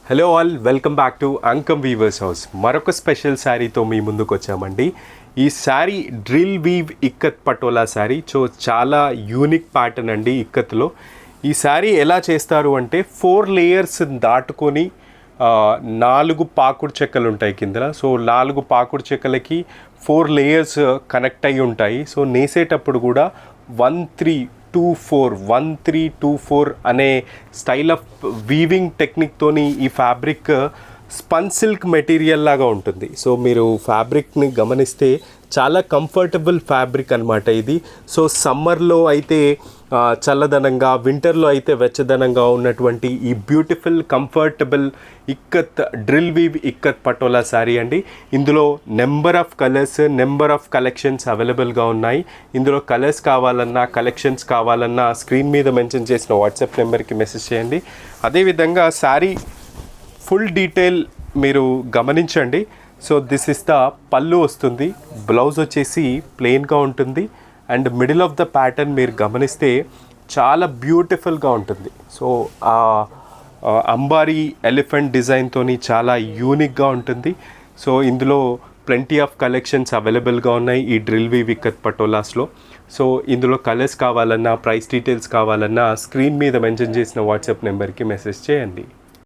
Hello all, welcome back to Ankam weavers house. మరొక special శారీతో మీ ముందుకు వచ్చామండి. ఈ శారీ డ్రిల్ వీవ్ ఇక్కత్ పటోలా శారీ. చాలా యూనిక్ ప్యాటర్న్ అండి ఇక్కత్లో. ఈ శారీ ఎలా చేస్తారు అంటే 4 లేయర్స్ దాటుకొని 4 పాకుడు చెక్కలు ఉంటాయి కింద. 4 పాకుడు చెక్కలకి 4 లేయర్స్ కనెక్ట్ అయ్యి ఉంటాయి. నేసేటప్పుడు కూడా 1324 అనే స్టైల్ ఆఫ్ వీవింగ్ టెక్నిక్తోని ఈ ఫ్యాబ్రిక్ స్పన్ సిల్క్ మెటీరియల్ లాగా ఉంటుంది. మీరు ఫ్యాబ్రిక్ని గమనిస్తే చాలా కంఫర్టబుల్ ఫ్యాబ్రిక్ అనమాట ఇది. సమ్మర్లో అయితే చల్లదనంగా, వింటర్లో అయితే వెచ్చదనంగా ఉన్నటువంటి ఈ beautiful comfortable ikat drill weave ikat patola sari అండి. ఇందులో number of colours, number of collections అవైలబుల్గా ఉన్నాయి. ఇందులో కలర్స్ కావాలన్నా, కలెక్షన్స్ కావాలన్నా స్క్రీన్ మీద మెన్షన్ చేసిన వాట్సాప్ నెంబర్కి మెసేజ్ చేయండి. అదేవిధంగా శారీ ఫుల్ డీటెయిల్ మీరు గమనించండి. దిస్ ఇస్ ద పళ్ళు వస్తుంది. బ్లౌజ్ వచ్చేసి ప్లెయిన్గా ఉంటుంది. And middle of the pattern మీరు గమనిస్తే చాలా బ్యూటిఫుల్గా ఉంటుంది. అంబారీ ఎలిఫెంట్ డిజైన్తోని చాలా యూనిక్గా ఉంటుంది. ఇందులో ప్లెంటీ ఆఫ్ కలెక్షన్స్ అవైలబుల్గా ఉన్నాయి ఈ డ్రిల్ వీవ్ ఇక్కత్ పటోలాస్లో. ఇందులో కలర్స్ కావాలన్నా, ప్రైస్ డీటెయిల్స్ కావాలన్నా స్క్రీన్ మీద మెన్షన్ చేసిన వాట్సాప్ నెంబర్కి మెసేజ్ చేయండి.